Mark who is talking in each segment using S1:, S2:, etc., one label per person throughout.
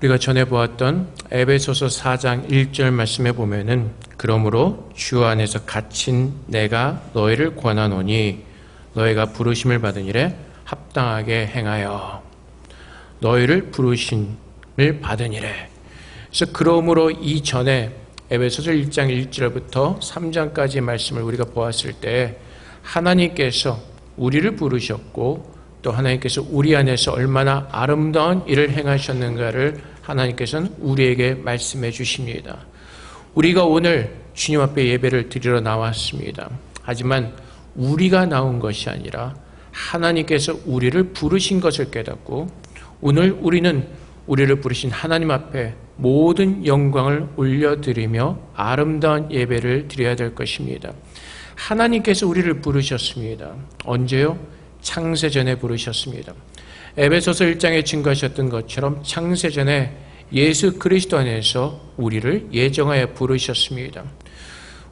S1: 우리가 전에 보았던 에베소서 4장 1절 말씀에 보면은 그러므로 주 안에서 갇힌 내가 너희를 권하노니 너희가 부르심을 받은 일에 합당하게 행하여. 너희를 부르심을 받은 일에. 그래서 그러므로 이전에 에베소서 1장 1절부터 3장까지 말씀을 우리가 보았을 때 하나님께서 우리를 부르셨고 또 하나님께서 우리 안에서 얼마나 아름다운 일을 행하셨는가를 하나님께서는 우리에게 말씀해 주십니다. 우리가 오늘 주님 앞에 예배를 드리러 나왔습니다. 하지만 우리가 나온 것이 아니라 하나님께서 우리를 부르신 것을 깨닫고 오늘 우리는 우리를 부르신 하나님 앞에 모든 영광을 올려드리며 아름다운 예배를 드려야 될 것입니다. 하나님께서 우리를 부르셨습니다. 언제요? 창세전에 부르셨습니다. 에베소서 1장에 증거하셨던 것처럼 창세전에 예수 그리스도 안에서 우리를 예정하여 부르셨습니다.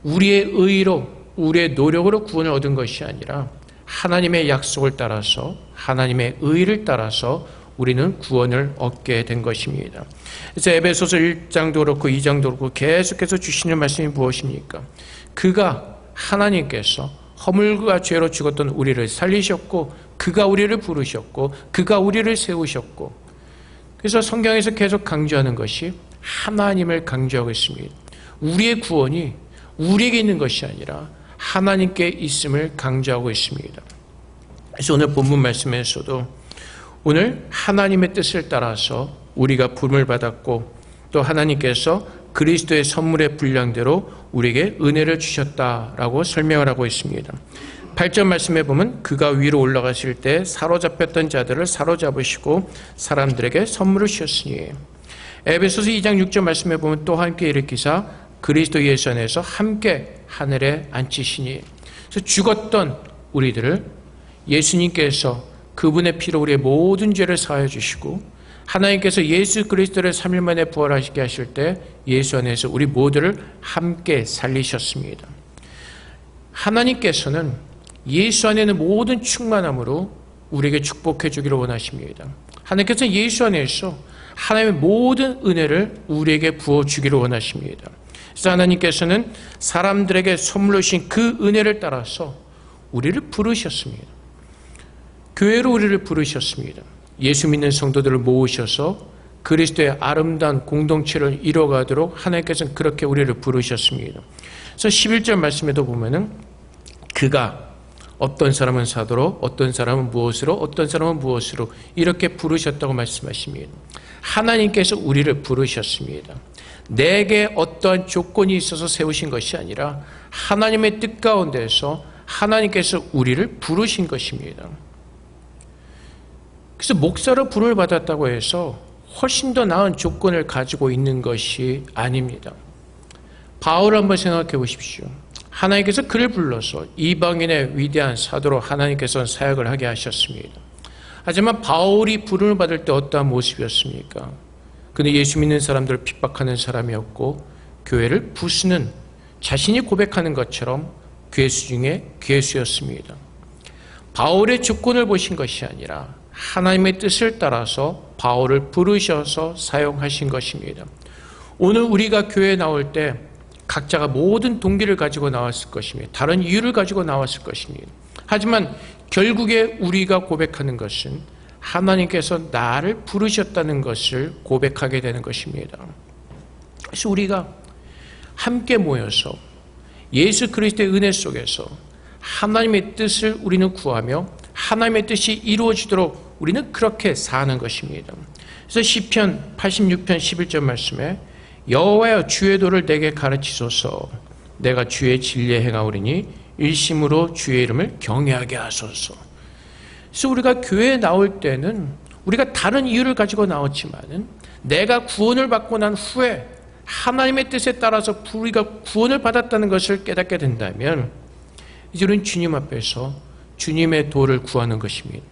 S1: 우리의 의로, 우리의 노력으로 구원을 얻은 것이 아니라 하나님의 약속을 따라서, 하나님의 의를 따라서 우리는 구원을 얻게 된 것입니다. 그래서 에베소서 1장도 그렇고 2장도 그렇고 계속해서 주시는 말씀이 무엇입니까? 그가, 하나님께서 허물과 죄로 죽었던 우리를 살리셨고 그가 우리를 부르셨고 그가 우리를 세우셨고, 그래서 성경에서 계속 강조하는 것이 하나님을 강조하고 있습니다. 우리의 구원이 우리에게 있는 것이 아니라 하나님께 있음을 강조하고 있습니다. 그래서 오늘 본문 말씀에서도 오늘 하나님의 뜻을 따라서 우리가 부름을 받았고 또 하나님께서 그리스도의 선물의 분량대로 우리에게 은혜를 주셨다라고 설명을 하고 있습니다. 8절 말씀에 보면 그가 위로 올라가실 때 사로잡혔던 자들을 사로잡으시고 사람들에게 선물을 주셨으니. 에베소서 2장 6절 말씀에 보면 또 함께 일으키사 그리스도 예수 안에서 함께 하늘에 앉히시니. 그래서 죽었던 우리들을 예수님께서 그분의 피로 우리의 모든 죄를 사하여 주시고 하나님께서 예수 그리스도를 3일 만에 부활하시게 하실 때 예수 안에서 우리 모두를 함께 살리셨습니다. 하나님께서는 예수 안에 있는 모든 충만함으로 우리에게 축복해 주기를 원하십니다. 하나님께서는 예수 안에서 하나님의 모든 은혜를 우리에게 부어주기를 원하십니다. 그래서 하나님께서는 사람들에게 선물로 주신 그 은혜를 따라서 우리를 부르셨습니다. 교회로 우리를 부르셨습니다. 예수 믿는 성도들을 모으셔서 그리스도의 아름다운 공동체를 이뤄가도록 하나님께서는 그렇게 우리를 부르셨습니다. 그래서 11절 말씀에도 보면은 그가 어떤 사람은 사도로, 어떤 사람은 무엇으로, 어떤 사람은 무엇으로 이렇게 부르셨다고 말씀하십니다. 하나님께서 우리를 부르셨습니다. 내게 어떠한 조건이 있어서 세우신 것이 아니라 하나님의 뜻 가운데서 하나님께서 우리를 부르신 것입니다. 그래서 목사로 부름을 받았다고 해서 훨씬 더 나은 조건을 가지고 있는 것이 아닙니다. 바울을 한번 생각해 보십시오. 하나님께서 그를 불러서 이방인의 위대한 사도로 하나님께서는 사역을 하게 하셨습니다. 하지만 바울이 부름을 받을 때 어떠한 모습이었습니까? 그는 예수 믿는 사람들을 핍박하는 사람이었고 교회를 부수는, 자신이 고백하는 것처럼 괴수 중에 괴수였습니다. 바울의 조건을 보신 것이 아니라 하나님의 뜻을 따라서 바울을 부르셔서 사용하신 것입니다. 오늘 우리가 교회에 나올 때 각자가 모든 동기를 가지고 나왔을 것입니다. 다른 이유를 가지고 나왔을 것입니다. 하지만 결국에 우리가 고백하는 것은 하나님께서 나를 부르셨다는 것을 고백하게 되는 것입니다. 그래서 우리가 함께 모여서 예수 그리스도의 은혜 속에서 하나님의 뜻을 우리는 구하며 하나님의 뜻이 이루어지도록 우리는 그렇게 사는 것입니다. 그래서 시편 86편 11절 말씀에 여호와여 주의 도를 내게 가르치소서. 내가 주의 진리에 행하오리니 일심으로 주의 이름을 경외하게 하소서. 그래서 우리가 교회에 나올 때는 우리가 다른 이유를 가지고 나왔지만은 내가 구원을 받고 난 후에 하나님의 뜻에 따라서 우리가 구원을 받았다는 것을 깨닫게 된다면 이제 우리는 주님 앞에서 주님의 도를 구하는 것입니다.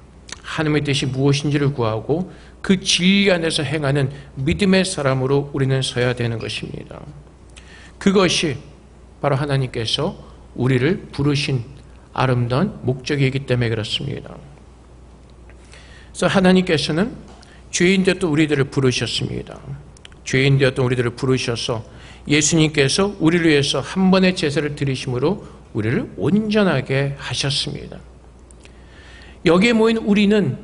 S1: 하나님의 뜻이 무엇인지를 구하고 그 진리 안에서 행하는 믿음의 사람으로 우리는 서야 되는 것입니다. 그것이 바로 하나님께서 우리를 부르신 아름다운 목적이기 때문에 그렇습니다. 그래서 하나님께서는 죄인 되었던 우리들을 부르셨습니다. 죄인 되었던 우리들을 부르셔서 예수님께서 우리를 위해서 한 번의 제사를 드리심으로 우리를 온전하게 하셨습니다. 여기에 모인 우리는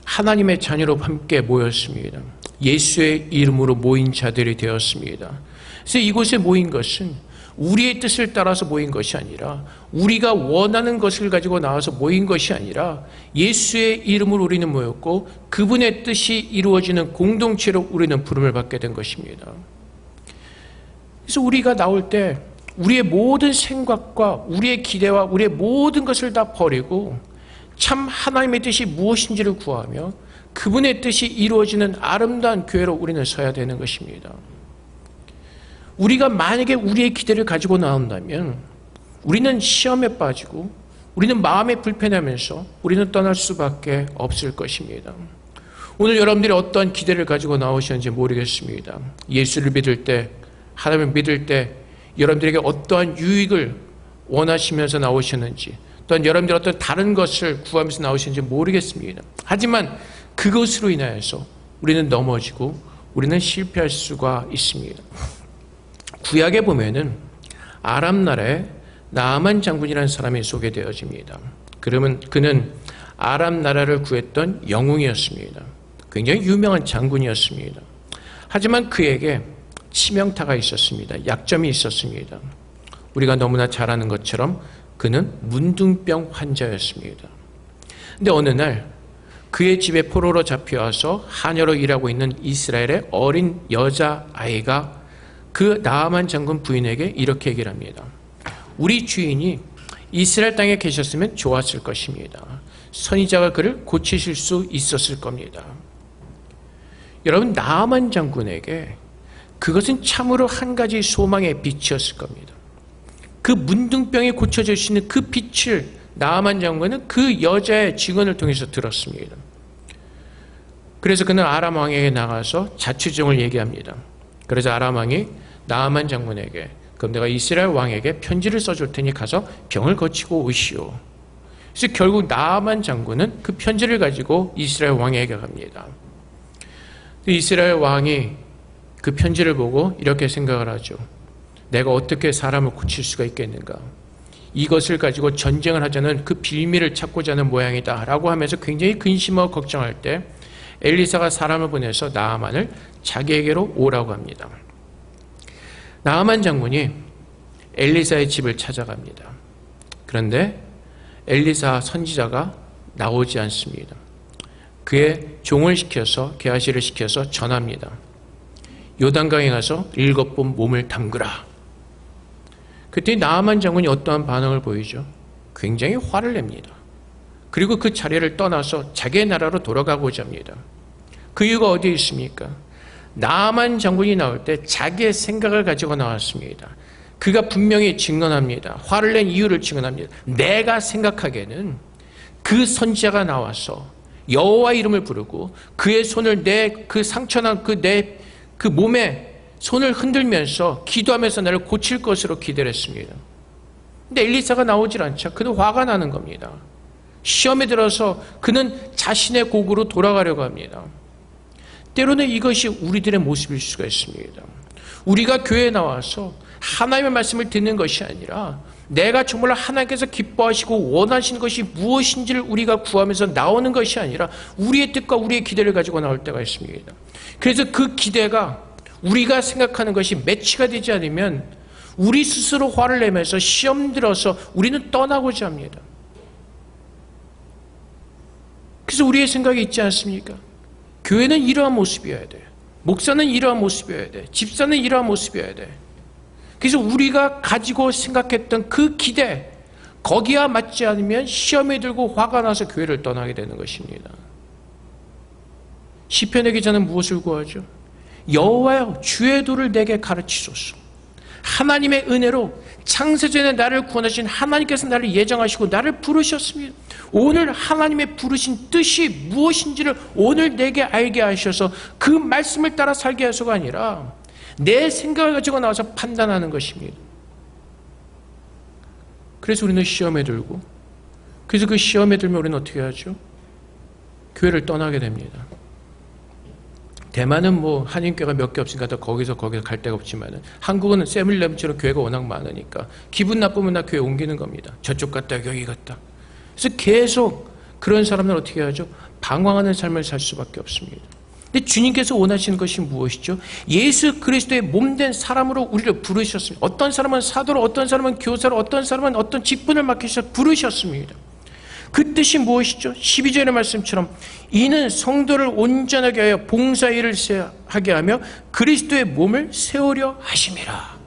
S1: 하나님의 자녀로 함께 모였습니다. 예수의 이름으로 모인 자들이 되었습니다. 그래서 이곳에 모인 것은 우리의 뜻을 따라서 모인 것이 아니라, 우리가 원하는 것을 가지고 나와서 모인 것이 아니라, 예수의 이름으로 우리는 모였고 그분의 뜻이 이루어지는 공동체로 우리는 부름을 받게 된 것입니다. 그래서 우리가 나올 때 우리의 모든 생각과 우리의 기대와 우리의 모든 것을 다 버리고 참 하나님의 뜻이 무엇인지를 구하며 그분의 뜻이 이루어지는 아름다운 교회로 우리는 서야 되는 것입니다. 우리가 만약에 우리의 기대를 가지고 나온다면 우리는 시험에 빠지고 우리는 마음에 불편하면서 우리는 떠날 수밖에 없을 것입니다. 오늘 여러분들이 어떠한 기대를 가지고 나오셨는지 모르겠습니다. 예수를 믿을 때, 하나님을 믿을 때 여러분들에게 어떠한 유익을 원하시면서 나오셨는지, 또한 여러분들이 어떤 다른 것을 구하면서 나오시는지 모르겠습니다. 하지만 그것으로 인하여서 우리는 넘어지고 우리는 실패할 수가 있습니다. 구약에 보면은 아람 나라에 나아만 장군이라는 사람이 소개되어집니다. 그러면 그는 아람 나라를 구했던 영웅이었습니다. 굉장히 유명한 장군이었습니다. 하지만 그에게 치명타가 있었습니다. 약점이 있었습니다. 우리가 너무나 잘 아는 것처럼 그는 문둥병 환자였습니다. 근데 어느 날 그의 집에 포로로 잡혀와서 하녀로 일하고 있는 이스라엘의 어린 여자아이가 그 나아만 장군 부인에게 이렇게 얘기를 합니다. 우리 주인이 이스라엘 땅에 계셨으면 좋았을 것입니다. 선지자가 그를 고치실 수 있었을 겁니다. 여러분, 나아만 장군에게 그것은 참으로 한 가지 소망의 빛이었을 겁니다. 그 문둥병이 고쳐질 수 있는 그 빛을 나아만 장군은 그 여자의 증언을 통해서 들었습니다. 그래서 그는 아람 왕에게 나가서 자취정을 얘기합니다. 그래서 아람 왕이 나아만 장군에게, 그럼 내가 이스라엘 왕에게 편지를 써줄 테니 가서 병을 고치고 오시오. 그래서 결국 나아만 장군은 그 편지를 가지고 이스라엘 왕에게 갑니다. 이스라엘 왕이 그 편지를 보고 이렇게 생각을 하죠. 내가 어떻게 사람을 고칠 수가 있겠는가? 이것을 가지고 전쟁을 하자는 그 빌미를 찾고자 하는 모양이다 라고 하면서 굉장히 근심하고 걱정할 때 엘리사가 사람을 보내서 나아만을 자기에게로 오라고 합니다. 나아만 장군이 엘리사의 집을 찾아갑니다. 그런데 엘리사 선지자가 나오지 않습니다. 그의 종을 시켜서, 게하시를 시켜서 전합니다. 요단강에 가서 7번 몸을 담그라. 그때 나아만 장군이 어떠한 반응을 보이죠? 굉장히 화를 냅니다. 그리고 그 자리를 떠나서 자기의 나라로 돌아가고자 합니다. 그 이유가 어디에 있습니까? 나아만 장군이 나올 때 자기의 생각을 가지고 나왔습니다. 그가 분명히 증언합니다. 화를 낸 이유를 증언합니다. 내가 생각하기에는 그 선지자가 나와서 여호와 이름을 부르고 그의 손을 내 그 상처난 그 몸에 손을 흔들면서 기도하면서 나를 고칠 것으로 기대를 했습니다. 근데 엘리사가 나오질 않죠. 그는 화가 나는 겁니다. 시험에 들어서 그는 자신의 곡으로 돌아가려고 합니다. 때로는 이것이 우리들의 모습일 수가 있습니다. 우리가 교회에 나와서 하나님의 말씀을 듣는 것이 아니라 내가 정말 하나님께서 기뻐하시고 원하시는 것이 무엇인지를 우리가 구하면서 나오는 것이 아니라 우리의 뜻과 우리의 기대를 가지고 나올 때가 있습니다. 그래서 그 기대가 우리가 생각하는 것이 매치가 되지 않으면 우리 스스로 화를 내면서 시험 들어서 우리는 떠나고자 합니다. 그래서 우리의 생각이 있지 않습니까? 교회는 이러한 모습이어야 돼. 목사는 이러한 모습이어야 돼. 집사는 이러한 모습이어야 돼. 그래서 우리가 가지고 생각했던 그 기대, 거기와 맞지 않으면 시험에 들고 화가 나서 교회를 떠나게 되는 것입니다. 시편의 기자는 무엇을 구하죠? 여호와여, 주의 도를 내게 가르치소서. 하나님의 은혜로 창세전에 나를 구원하신 하나님께서 나를 예정하시고 나를 부르셨습니다. 오늘 하나님의 부르신 뜻이 무엇인지를 오늘 내게 알게 하셔서 그 말씀을 따라 살게 하소가 아니라 내 생각을 가지고 나와서 판단하는 것입니다. 그래서 우리는 시험에 들고, 그래서 그 시험에 들면 우리는 어떻게 하죠? 교회를 떠나게 됩니다. 대만은 뭐 한인교회가 몇 개 없으니까 또 거기서 갈 데가 없지만은 한국은 세븐일레븐처럼 교회가 워낙 많으니까 기분 나쁘면 나 교회 옮기는 겁니다. 저쪽 갔다 여기 갔다. 그래서 계속 그런 사람들은 어떻게 하죠? 방황하는 삶을 살 수밖에 없습니다. 근데 주님께서 원하시는 것이 무엇이죠? 예수 그리스도의 몸된 사람으로 우리를 부르셨습니다. 어떤 사람은 사도로, 어떤 사람은 교사로, 어떤 사람은 어떤 직분을 맡기셔서 부르셨습니다. 그 뜻이 무엇이죠? 12절의 말씀처럼 이는 성도를 온전하게 하여 봉사일을 하게 하며 그리스도의 몸을 세우려 하심이라.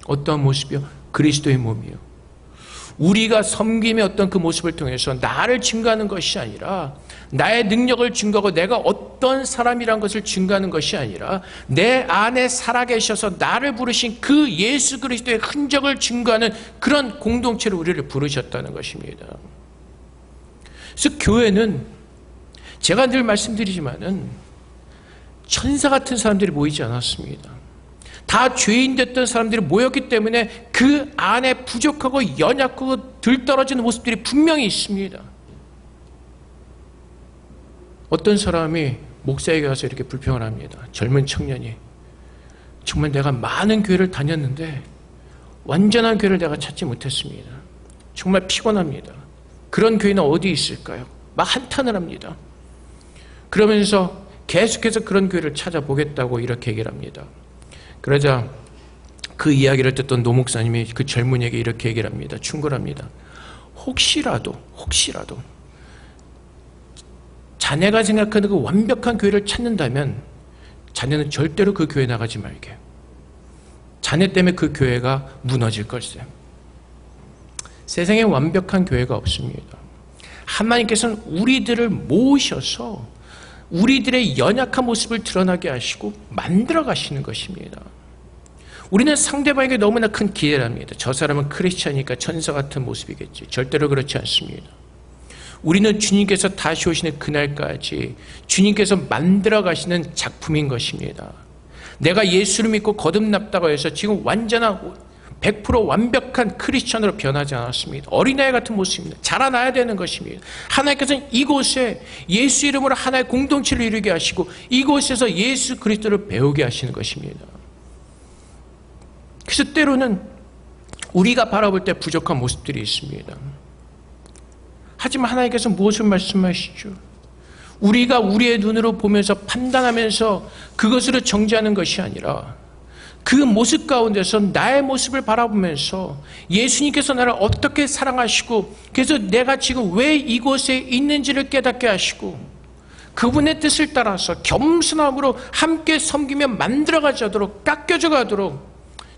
S1: 어떠한 모습이요? 그리스도의 몸이요. 우리가 섬김의 어떤 그 모습을 통해서 나를 증거하는 것이 아니라, 나의 능력을 증거하고 내가 어떤 사람이란 것을 증거하는 것이 아니라, 내 안에 살아계셔서 나를 부르신 그 예수 그리스도의 흔적을 증거하는 그런 공동체로 우리를 부르셨다는 것입니다. 그래서 교회는 제가 늘 말씀드리지만은 천사 같은 사람들이 모이지 않았습니다. 다 죄인 됐던 사람들이 모였기 때문에 그 안에 부족하고 연약하고 들떨어지는 모습들이 분명히 있습니다. 어떤 사람이 목사에게 가서 이렇게 불평을 합니다. 젊은 청년이 정말 내가 많은 교회를 다녔는데 완전한 교회를 내가 찾지 못했습니다. 정말 피곤합니다. 그런 교회는 어디 있을까요? 막 한탄을 합니다. 그러면서 계속해서 그런 교회를 찾아보겠다고 이렇게 얘기를 합니다. 그러자 그 이야기를 듣던 노 목사님이 그 젊은이에게 이렇게 얘기를 합니다. 충고를 합니다. 혹시라도 자네가 생각하는 그 완벽한 교회를 찾는다면 자네는 절대로 그 교회 나가지 말게. 자네 때문에 그 교회가 무너질 걸세. 세상에 완벽한 교회가 없습니다. 하나님께서는 우리들을 모으셔서 우리들의 연약한 모습을 드러나게 하시고 만들어 가시는 것입니다. 우리는 상대방에게 너무나 큰 기대를 합니다. 저 사람은 크리스찬이니까 천사 같은 모습이겠지. 절대로 그렇지 않습니다. 우리는 주님께서 다시 오시는 그날까지 주님께서 만들어 가시는 작품인 것입니다. 내가 예수를 믿고 거듭났다고 해서 지금 완전한 100% 완벽한 크리스천으로 변하지 않았습니다. 어린아이 같은 모습입니다. 자라나야 되는 것입니다. 하나님께서는 이곳에 예수 이름으로 하나의 공동체를 이루게 하시고 이곳에서 예수 그리스도를 배우게 하시는 것입니다. 그래서 때로는 우리가 바라볼 때 부족한 모습들이 있습니다. 하지만 하나님께서 무엇을 말씀하시죠? 우리가 우리의 눈으로 보면서 판단하면서 그것으로 정죄하는 것이 아니라 그 모습 가운데서 나의 모습을 바라보면서 예수님께서 나를 어떻게 사랑하시고 그래서 내가 지금 왜 이곳에 있는지를 깨닫게 하시고 그분의 뜻을 따라서 겸손함으로 함께 섬기며 만들어가지 않도록 깎여져 가도록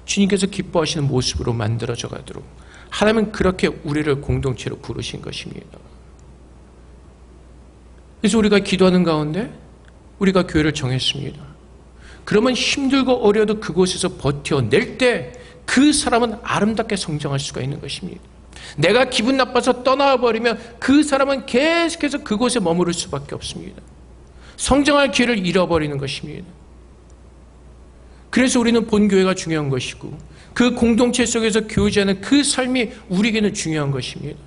S1: 주님께서 기뻐하시는 모습으로 만들어져 가도록 하나님은 그렇게 우리를 공동체로 부르신 것입니다. 그래서 우리가 기도하는 가운데 우리가 교회를 정했습니다. 그러면 힘들고 어려도 그곳에서 버텨낼 때 그 사람은 아름답게 성장할 수가 있는 것입니다. 내가 기분 나빠서 떠나와 버리면 그 사람은 계속해서 그곳에 머무를 수밖에 없습니다. 성장할 기회를 잃어버리는 것입니다. 그래서 우리는 본교회가 중요한 것이고 그 공동체 속에서 교제하는 그 삶이 우리에게는 중요한 것입니다.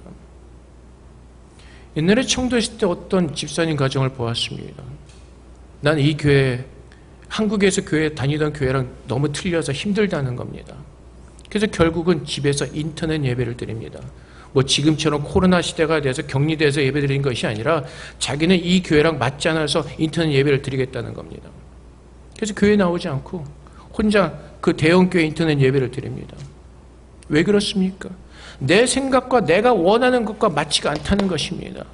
S1: 옛날에 청도에 있을 때 어떤 집사님 가정을 보았습니다. 난 이 교회 한국에서 교회 다니던 교회랑 너무 틀려서 힘들다는 겁니다. 그래서 결국은 집에서 인터넷 예배를 드립니다. 뭐 지금처럼 코로나 시대가 돼서 격리돼서 예배 드리는 것이 아니라 자기는 이 교회랑 맞지 않아서 인터넷 예배를 드리겠다는 겁니다. 그래서 교회 나오지 않고 혼자 그 대형교회 인터넷 예배를 드립니다. 왜 그렇습니까? 내 생각과 내가 원하는 것과 맞지가 않다는 것입니다.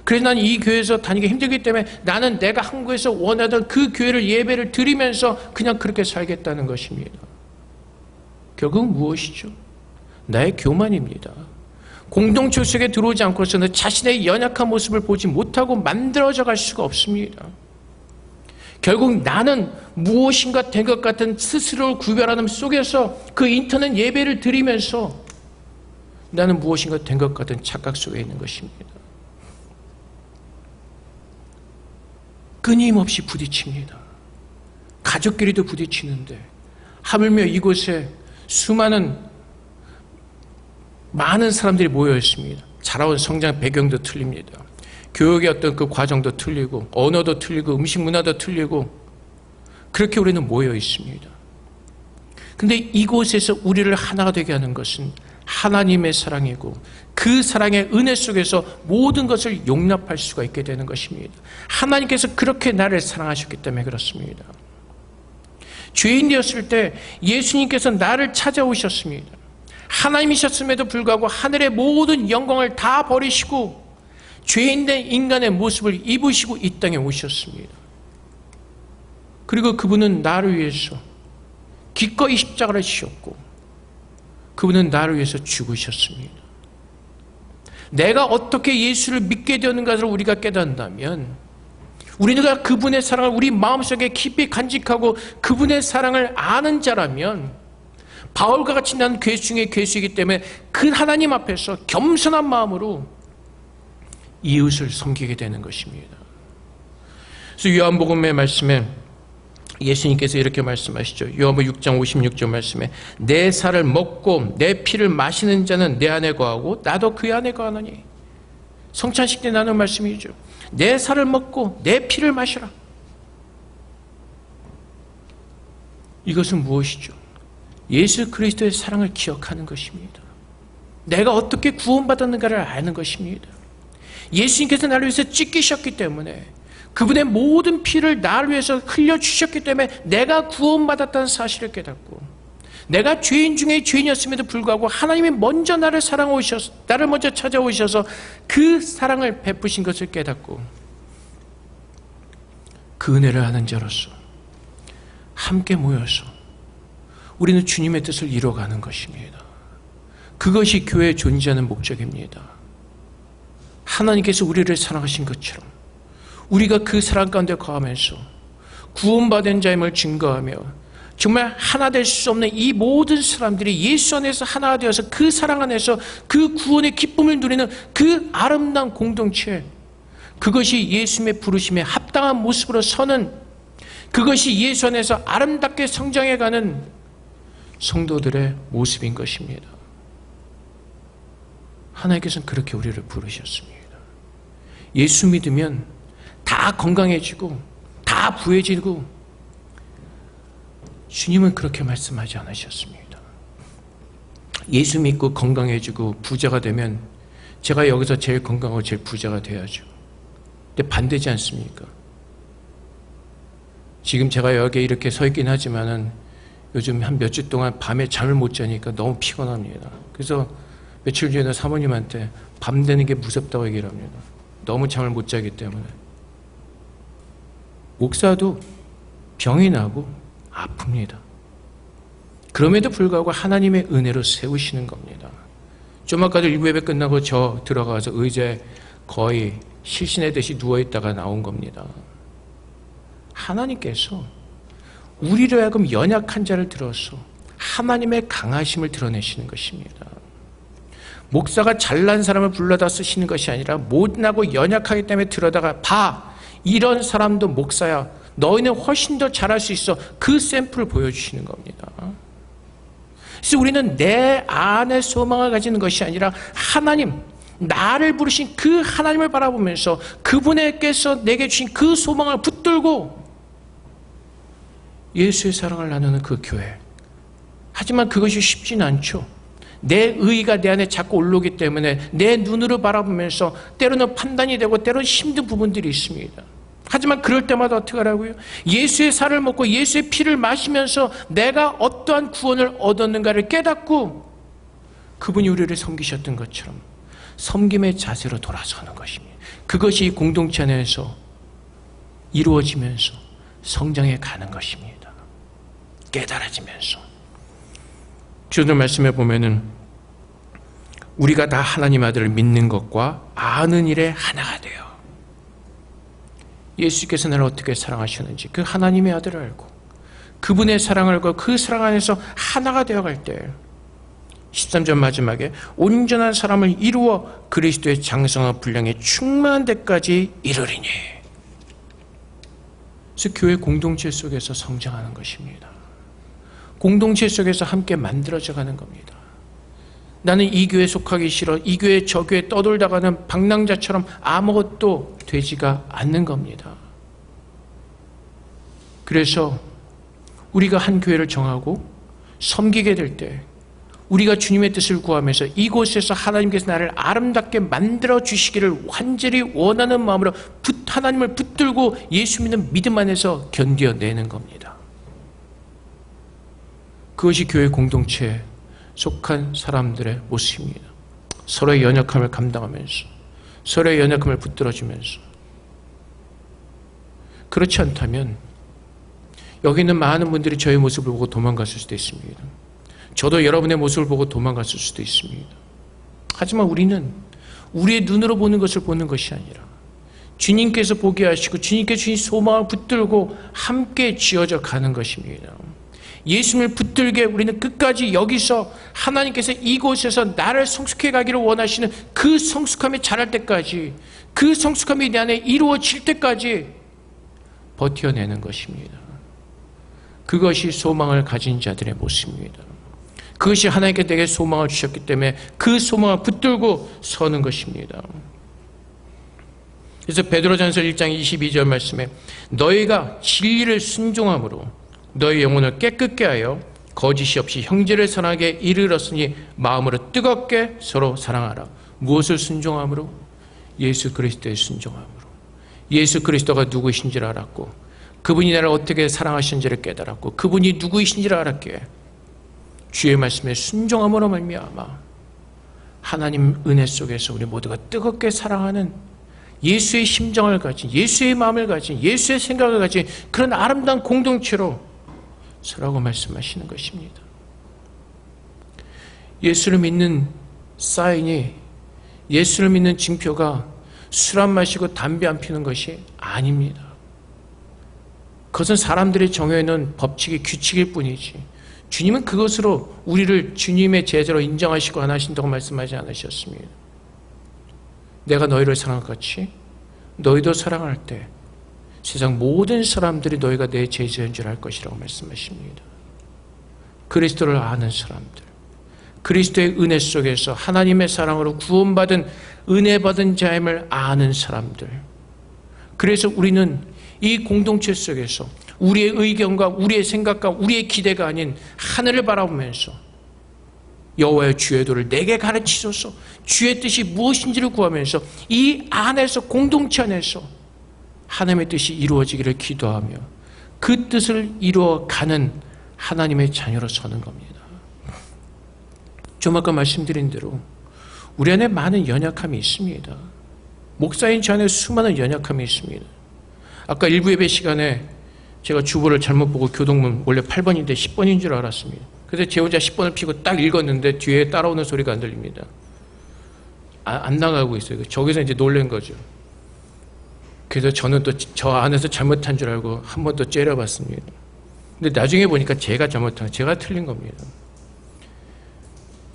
S1: 그래서 난 이 교회에서 다니기 힘들기 때문에 나는 내가 한국에서 원하던 그 교회를 예배를 드리면서 그냥 그렇게 살겠다는 것입니다. 결국 무엇이죠? 나의 교만입니다. 공동체 속에 들어오지 않고서는 자신의 연약한 모습을 보지 못하고 만들어져 갈 수가 없습니다. 결국 나는 무엇인가 된 것 같은 스스로를 구별하는 속에서 그 인터넷 예배를 드리면서 나는 무엇인가 된 것 같은 착각 속에 있는 것입니다. 끊임없이 부딪힙니다. 가족끼리도 부딪히는데 하물며 이곳에 많은 사람들이 모여 있습니다. 자라온 성장 배경도 틀립니다. 교육의 어떤 그 과정도 틀리고 언어도 틀리고 음식 문화도 틀리고 그렇게 우리는 모여 있습니다. 근데 이곳에서 우리를 하나가 되게 하는 것은 하나님의 사랑이고 그 사랑의 은혜 속에서 모든 것을 용납할 수가 있게 되는 것입니다. 하나님께서 그렇게 나를 사랑하셨기 때문에 그렇습니다. 죄인 되었을 때 예수님께서 나를 찾아오셨습니다. 하나님이셨음에도 불구하고 하늘의 모든 영광을 다 버리시고 죄인된 인간의 모습을 입으시고 이 땅에 오셨습니다. 그리고 그분은 나를 위해서 기꺼이 십자가를 지셨고 그분은 나를 위해서 죽으셨습니다. 내가 어떻게 예수를 믿게 되었는가를 우리가 깨닫는다면 우리가 그분의 사랑을 우리 마음속에 깊이 간직하고 그분의 사랑을 아는 자라면 바울과 같이 나는 괴수 중에 괴수이기 때문에 그 하나님 앞에서 겸손한 마음으로 이웃을 섬기게 되는 것입니다. 그래서 요한복음의 말씀에 예수님께서 이렇게 말씀하시죠. 요한복음 6장 56절 말씀에 내 살을 먹고 내 피를 마시는 자는 내 안에 거하고 나도 그 안에 거하노니. 성찬식 때 나눈 말씀이죠. 내 살을 먹고 내 피를 마시라. 이것은 무엇이죠? 예수 그리스도의 사랑을 기억하는 것입니다. 내가 어떻게 구원받았는가를 아는 것입니다. 예수님께서 나를 위해서 찢기셨기 때문에 그분의 모든 피를 나를 위해서 흘려주셨기 때문에 내가 구원받았다는 사실을 깨닫고 내가 죄인 중에 죄인이었음에도 불구하고 하나님이 먼저 나를 사랑하셔서 나를 먼저 찾아오셔서 그 사랑을 베푸신 것을 깨닫고 그 은혜를 하는 자로서 함께 모여서 우리는 주님의 뜻을 이뤄가는 것입니다. 그것이 교회에 존재하는 목적입니다. 하나님께서 우리를 사랑하신 것처럼 우리가 그 사랑 가운데 거하면서 구원받은 자임을 증거하며 정말 하나 될 수 없는 이 모든 사람들이 예수 안에서 하나가 되어서 그 사랑 안에서 그 구원의 기쁨을 누리는 그 아름다운 공동체, 그것이 예수님의 부르심에 합당한 모습으로 서는, 그것이 예수 안에서 아름답게 성장해가는 성도들의 모습인 것입니다. 하나님께서는 그렇게 우리를 부르셨습니다. 예수 믿으면 다 건강해지고 다 부해지고, 주님은 그렇게 말씀하지 않으셨습니다. 예수 믿고 건강해지고 부자가 되면 제가 여기서 제일 건강하고 제일 부자가 돼야죠. 근데 반대지 않습니까? 지금 제가 여기 이렇게 서 있긴 하지만은 요즘 한 몇 주 동안 밤에 잠을 못 자니까 너무 피곤합니다. 그래서 며칠 전에 사모님한테 밤 되는 게 무섭다고 얘기를 합니다. 너무 잠을 못 자기 때문에. 목사도 병이 나고 아픕니다. 그럼에도 불구하고 하나님의 은혜로 세우시는 겁니다. 좀 아까도 일부 예배 끝나고 저 들어가서 의자에 거의 실신하듯이 누워있다가 나온 겁니다. 하나님께서 우리로 하여금 연약한 자를 들어서 하나님의 강하심을 드러내시는 것입니다. 목사가 잘난 사람을 불러다 쓰시는 것이 아니라 못나고 연약하기 때문에 들어다가 봐, 이런 사람도 목사야, 너희는 훨씬 더 잘할 수 있어, 그 샘플을 보여주시는 겁니다. 그래서 우리는 내 안에 소망을 가지는 것이 아니라 하나님, 나를 부르신 그 하나님을 바라보면서 그분께서 내게 주신 그 소망을 붙들고 예수의 사랑을 나누는 그 교회. 하지만 그것이 쉽지는 않죠. 내 의의가 내 안에 자꾸 올라오기 때문에 내 눈으로 바라보면서 때로는 판단이 되고 때로는 힘든 부분들이 있습니다. 하지만 그럴 때마다 어떻게 하라고요? 예수의 살을 먹고 예수의 피를 마시면서 내가 어떠한 구원을 얻었는가를 깨닫고 그분이 우리를 섬기셨던 것처럼 섬김의 자세로 돌아서는 것입니다. 그것이 공동체 안에서 이루어지면서 성장해 가는 것입니다. 깨달아지면서. 오늘 말씀에 보면은 우리가 다 하나님 아들을 믿는 것과 아는 일에 하나가 돼요. 예수께서 나를 어떻게 사랑하셨는지 그 하나님의 아들을 알고 그분의 사랑을 알고 그 사랑 안에서 하나가 되어갈 때 13절 마지막에 온전한 사람을 이루어 그리스도의 장성한 분량에 충만한 데까지 이르리니. 그래서 교회 공동체 속에서 성장하는 것입니다. 공동체 속에서 함께 만들어져 가는 겁니다. 나는 이 교회에 속하기 싫어. 이 교회 저 교회 떠돌다가는 방랑자처럼 아무것도 되지가 않는 겁니다. 그래서 우리가 한 교회를 정하고 섬기게 될 때 우리가 주님의 뜻을 구하면서 이곳에서 하나님께서 나를 아름답게 만들어 주시기를 완전히 원하는 마음으로 하나님을 붙들고 예수 믿는 믿음 안에서 견뎌내는 겁니다. 그것이 교회 공동체에 속한 사람들의 모습입니다. 서로의 연약함을 감당하면서 서로의 연약함을 붙들어주면서. 그렇지 않다면 여기 있는 많은 분들이 저의 모습을 보고 도망갔을 수도 있습니다. 저도 여러분의 모습을 보고 도망갔을 수도 있습니다. 하지만 우리는 우리의 눈으로 보는 것을 보는 것이 아니라 주님께서 보게 하시고 주님께 주신 소망을 붙들고 함께 지어져 가는 것입니다. 예수님을 붙들게 우리는 끝까지 여기서 하나님께서 이곳에서 나를 성숙해 가기를 원하시는 그 성숙함에 자랄 때까지, 그 성숙함이 내 안에 이루어질 때까지 버텨내는 것입니다. 그것이 소망을 가진 자들의 모습입니다. 그것이 하나님께 내게 소망을 주셨기 때문에 그 소망을 붙들고 서는 것입니다. 그래서 베드로전서 1장 22절 말씀에 너희가 진리를 순종함으로 너희 영혼을 깨끗게 하여 거짓이 없이 형제를 사랑하게 이르렀으니 마음으로 뜨겁게 서로 사랑하라. 무엇을 순종함으로? 예수 그리스도의 순종함으로. 예수 그리스도가 누구이신지를 알았고 그분이 나를 어떻게 사랑하시는지를 깨달았고 그분이 누구이신지를 알았기에 주의 말씀에 순종함으로 말미암아 하나님 은혜 속에서 우리 모두가 뜨겁게 사랑하는 예수의 심정을 가진, 예수의 마음을 가진, 예수의 생각을 가진 그런 아름다운 공동체로 서라고 말씀하시는 것입니다. 예수를 믿는 사인이, 예수를 믿는 징표가 술 안 마시고 담배 안 피우는 것이 아닙니다. 그것은 사람들이 정해놓은 법칙이 규칙일 뿐이지 주님은 그것으로 우리를 주님의 제자로 인정하시고 안 하신다고 말씀하지 않으셨습니다. 내가 너희를 사랑한 것 같이 너희도 사랑할 때 세상 모든 사람들이 너희가 내 제자인 줄 알 것이라고 말씀하십니다. 그리스도를 아는 사람들, 그리스도의 은혜 속에서 하나님의 사랑으로 구원받은 은혜 받은 자임을 아는 사람들. 그래서 우리는 이 공동체 속에서 우리의 의견과 우리의 생각과 우리의 기대가 아닌 하늘을 바라보면서 여호와의 주의 도를 내게 가르치소서, 주의 뜻이 무엇인지를 구하면서 이 안에서, 공동체 안에서 하나님의 뜻이 이루어지기를 기도하며 그 뜻을 이루어가는 하나님의 자녀로 서는 겁니다. 좀 아까 말씀드린 대로 우리 안에 많은 연약함이 있습니다. 목사인 저 안에 수많은 연약함이 있습니다. 아까 일부 예배 시간에 제가 주보를 잘못 보고 교동문 원래 8번인데 10번인 줄 알았습니다. 그래서 제 혼자 10번을 피고 딱 읽었는데 뒤에 따라오는 소리가 안 들립니다. 안 나가고 있어요. 저기서 이제 놀란 거죠. 그래서 저는 또 저 안에서 잘못한 줄 알고 한 번 더 째려봤습니다. 근데 나중에 보니까 제가 잘못한, 제가 틀린 겁니다.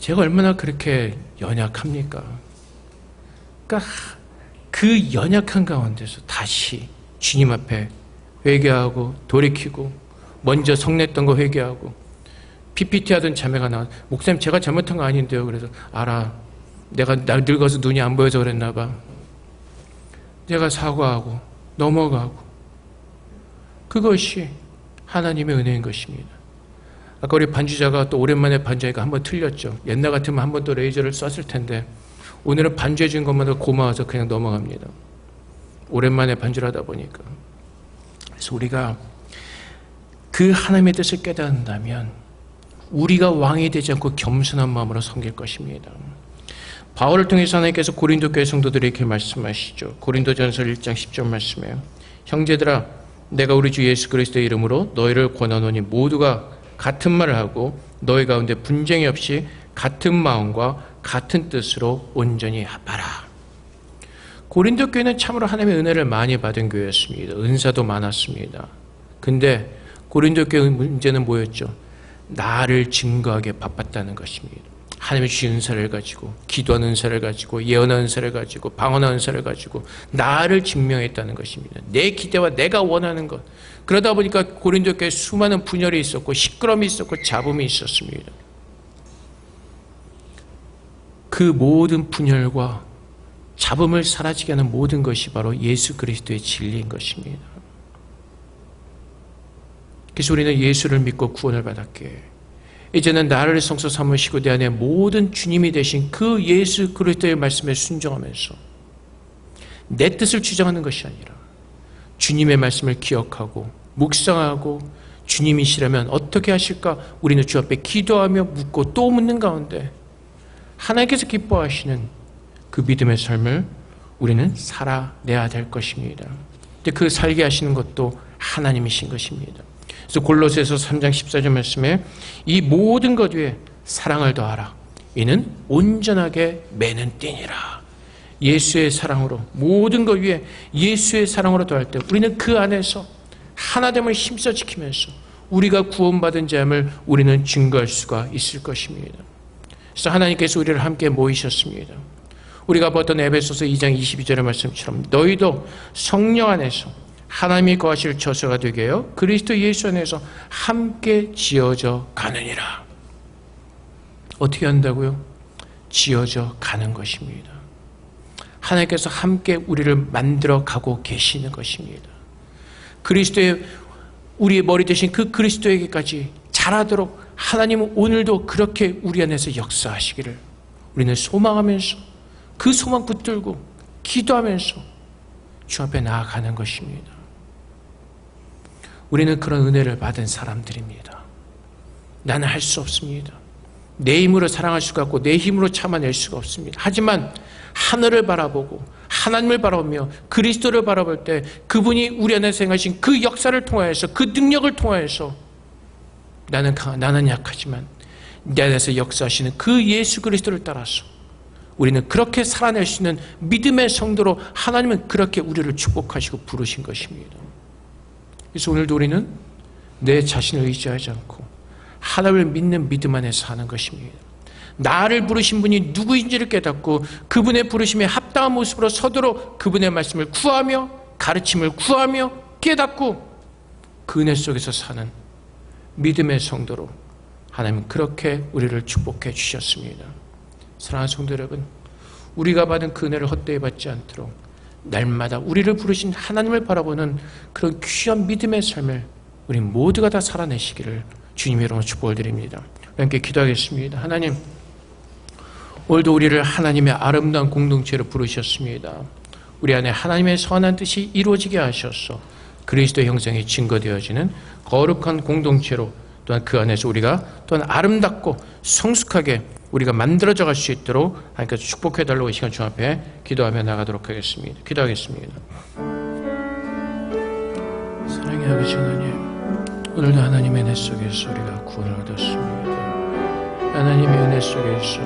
S1: 제가 얼마나 그렇게 연약합니까? 그러니까 그 연약한 가운데서 다시 주님 앞에 회개하고 돌이키고 먼저 성냈던 거 회개하고 PPT 하던 자매가 나와 목사님 제가 잘못한 거 아닌데요. 그래서 알아. 내가 늙어서 눈이 안 보여서 그랬나 봐. 내가 사과하고 넘어가고 그것이 하나님의 은혜인 것입니다. 아까 우리 반주자가 또 오랜만에 반주하니까 한번 틀렸죠. 옛날 같으면 한 번 또 레이저를 썼을 텐데 오늘은 반주해 준 것마다 고마워서 그냥 넘어갑니다. 오랜만에 반주를 하다 보니까. 그래서 우리가 그 하나님의 뜻을 깨닫는다면 우리가 왕이 되지 않고 겸손한 마음으로 섬길 것입니다. 바울을 통해서 하나님께서 고린도 교회 성도들에게 이렇게 말씀하시죠. 고린도전서 1장 10절 말씀이에요. 형제들아 내가 우리 주 예수 그리스도의 이름으로 너희를 권하노니 모두가 같은 말을 하고 너희 가운데 분쟁이 없이 같은 마음과 같은 뜻으로 온전히 합하라. 고린도 교회는 참으로 하나님의 은혜를 많이 받은 교회였습니다. 은사도 많았습니다. 근데 고린도 교회 문제는 뭐였죠? 나를 증거하기에 바빴다는 것입니다. 하나님의 주신 은사를 가지고 기도하는 은사를 가지고 예언하는 은사를 가지고 방언하는 은사를 가지고 나를 증명했다는 것입니다. 내 기대와 내가 원하는 것. 그러다 보니까 고린도 교회에 수많은 분열이 있었고 시끄러움이 있었고 잡음이 있었습니다. 그 모든 분열과 잡음을 사라지게 하는 모든 것이 바로 예수 그리스도의 진리인 것입니다. 그래서 우리는 예수를 믿고 구원을 받았기에 이제는 나를 성소 삼으시고 내 안에 모든 주님이 되신 그 예수 그리스도의 말씀에 순종하면서 내 뜻을 주장하는 것이 아니라 주님의 말씀을 기억하고 묵상하고 주님이시라면 어떻게 하실까 우리는 주 앞에 기도하며 묻고 또 묻는 가운데 하나님께서 기뻐하시는 그 믿음의 삶을 우리는 살아내야 될 것입니다. 근데 그 살게 하시는 것도 하나님이신 것입니다. 그래서 골로새서 3장 14절 말씀에 이 모든 것 위에 사랑을 더하라. 이는 온전하게 매는 띠니라. 예수의 사랑으로 모든 것 위에 예수의 사랑으로 더할 때 우리는 그 안에서 하나됨을 힘써 지키면서 우리가 구원받은 자임을 우리는 증거할 수가 있을 것입니다. 그래서 하나님께서 우리를 함께 모이셨습니다. 우리가 보던 에베소서 2장 22절의 말씀처럼 너희도 성령 안에서 하나님이 거하실 처소가 되게 하여 그리스도 예수 안에서 함께 지어져 가느니라. 어떻게 한다고요? 지어져 가는 것입니다. 하나님께서 함께 우리를 만들어 가고 계시는 것입니다. 그리스도의 우리의 머리 되신 그 그리스도에게까지 자라도록 하나님은 오늘도 그렇게 우리 안에서 역사하시기를 우리는 소망하면서 그 소망 붙들고 기도하면서 주 앞에 나아가는 것입니다. 우리는 그런 은혜를 받은 사람들입니다. 나는 할 수 없습니다. 내 힘으로 사랑할 수가 없고 내 힘으로 참아낼 수가 없습니다. 하지만 하늘을 바라보고 하나님을 바라보며 그리스도를 바라볼 때 그분이 우리 안에서 행하신 그 역사를 통하여서 그 능력을 통하여서 나는 약하지만 내 안에서 역사하시는 그 예수 그리스도를 따라서 우리는 그렇게 살아낼 수 있는 믿음의 성도로 하나님은 그렇게 우리를 축복하시고 부르신 것입니다. 그래서 오늘도 우리는 내 자신을 의지하지 않고 하나님을 믿는 믿음 안에 사는 것입니다. 나를 부르신 분이 누구인지를 깨닫고 그분의 부르심에 합당한 모습으로 서도록 그분의 말씀을 구하며 가르침을 구하며 깨닫고 그 은혜 속에서 사는 믿음의 성도로 하나님은 그렇게 우리를 축복해 주셨습니다. 사랑하는 성도 여러분, 우리가 받은 그 은혜를 헛되이 받지 않도록 날마다 우리를 부르신 하나님을 바라보는 그런 귀한 믿음의 삶을 우리 모두가 다 살아내시기를 주님의 이름으로 축복을 드립니다. 함께 기도하겠습니다. 하나님, 오늘도 우리를 하나님의 아름다운 공동체로 부르셨습니다. 우리 안에 하나님의 선한 뜻이 이루어지게 하셔서 그리스도 형상이 증거되어지는 거룩한 공동체로 또한 그 안에서 우리가 또한 아름답고 성숙하게 우리가 만들어져 갈 수 있도록 하나님께서 축복해달라고 이 시간 주 앞에 기도하며 나가도록 하겠습니다. 기도하겠습니다. 사랑의 아버지 하나님, 오늘도 하나님의 은혜 속에서 우리가 구원을 얻었습니다. 하나님의 은혜 속에서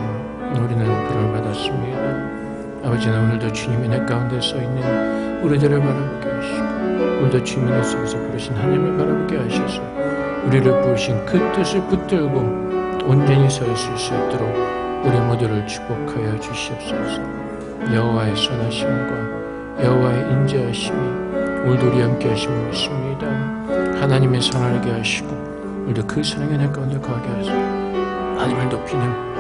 S1: 우리는 부름을 받았습니다. 아버지, 나 오늘도 주님의 내 가운데 서 있는 우리들을 바라보게 하시고 오늘도 주님의 내 속에서 부르신 하나님을 바라보게 하셔서 우리를 부르신 그 뜻을 붙들고 온전히 서 있을 수 있도록 우리 모두를 축복하여 주시옵소서. 여호와의 선하심과 여호와의 인자하심이 오늘도 우리 함께 하심을 믿습니다. 하나님의 선을 알게 하시고 오늘도 그 사랑의 내 가운데 거하게 하소서. 하나님을 높이는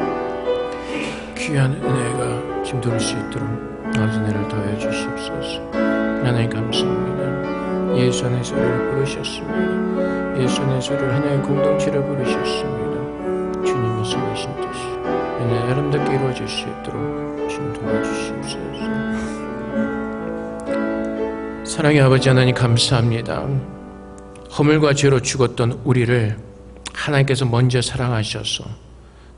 S1: 귀한 은혜가 짐돌릴 수 있도록 아버지 은혜를 더해 주시옵소서. 하나님 감사합니다. 예수 안에서 우리를 부르셨습니다. 예수 안에서 우리를 하나의 공동체로 부르셨습니다. 주님이 선하신 뜻이 은혜 아름답게 이루어질 수 있도록 주님 도와주시옵소서. 사랑의 아버지 하나님 감사합니다. 허물과 죄로 죽었던 우리를 하나님께서 먼저 사랑하셔서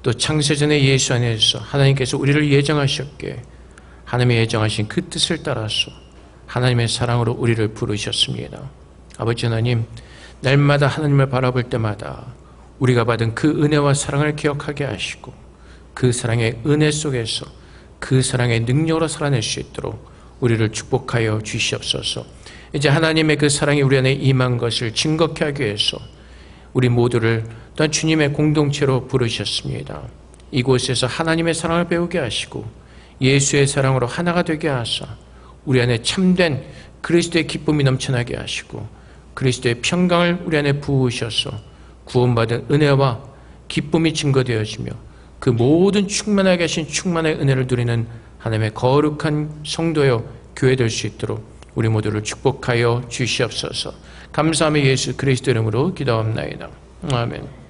S1: 또 창세전에 예수 안에서 하나님께서 우리를 예정하셨기에 하나님의 예정하신 그 뜻을 따라서 하나님의 사랑으로 우리를 부르셨습니다. 아버지 하나님, 날마다 하나님을 바라볼 때마다 우리가 받은 그 은혜와 사랑을 기억하게 하시고 그 사랑의 은혜 속에서 그 사랑의 능력으로 살아낼 수 있도록 우리를 축복하여 주시옵소서. 이제 하나님의 그 사랑이 우리 안에 임한 것을 증거케 하기 위해서 우리 모두를 또한 주님의 공동체로 부르셨습니다. 이곳에서 하나님의 사랑을 배우게 하시고 예수의 사랑으로 하나가 되게 하사 우리 안에 참된 그리스도의 기쁨이 넘쳐나게 하시고 그리스도의 평강을 우리 안에 부으셔서 구원받은 은혜와 기쁨이 증거되어지며 그 모든 충만하게 하신 충만의 은혜를 누리는 하나님의 거룩한 성도여 교회 될 수 있도록 우리 모두를 축복하여 주시옵소서. 감사하며 예수 그리스도 이름으로 기도합나이다. 아멘.